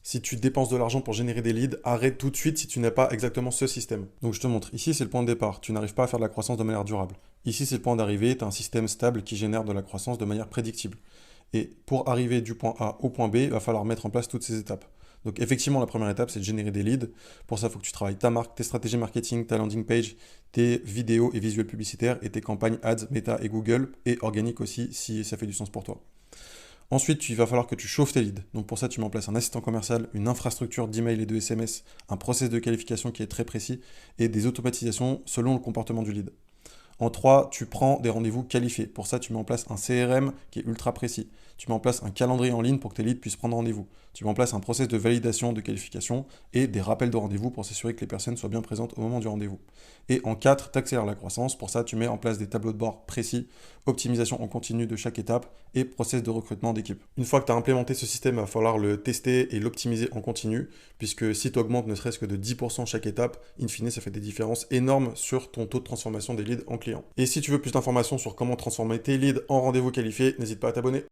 Si tu dépenses de l'argent pour générer des leads, arrête tout de suite si tu n'as pas exactement ce système. Donc je te montre, ici c'est le point de départ, tu n'arrives pas à faire de la croissance de manière durable. Ici c'est le point d'arrivée, tu as un système stable qui génère de la croissance de manière prédictible. Et pour arriver du point A au point B, il va falloir mettre en place toutes ces étapes. Donc effectivement, la première étape, c'est de générer des leads. Pour ça, il faut que tu travailles ta marque, tes stratégies marketing, ta landing page, tes vidéos et visuels publicitaires et tes campagnes ads, Meta et Google, et organique aussi si ça fait du sens pour toi. Ensuite, il va falloir que tu chauffes tes leads. Donc pour ça, tu mets en place un assistant commercial, une infrastructure d'email et de SMS, un process de qualification qui est très précis et des automatisations selon le comportement du lead. En 3, tu prends des rendez-vous qualifiés. Pour ça, tu mets en place un CRM qui est ultra précis. Tu mets en place un calendrier en ligne pour que tes leads puissent prendre rendez-vous. Tu mets en place un process de validation, de qualification et des rappels de rendez-vous pour s'assurer que les personnes soient bien présentes au moment du rendez-vous. Et en 4, tu accélères la croissance. Pour ça, tu mets en place des tableaux de bord précis, optimisation en continu de chaque étape et process de recrutement d'équipe. Une fois que tu as implémenté ce système, il va falloir le tester et l'optimiser en continu, puisque si tu augmentes ne serait-ce que de 10% chaque étape, in fine, ça fait des différences énormes sur ton taux de transformation des leads en clients. Et si tu veux plus d'informations sur comment transformer tes leads en rendez-vous qualifiés, n'hésite pas à t'abonner.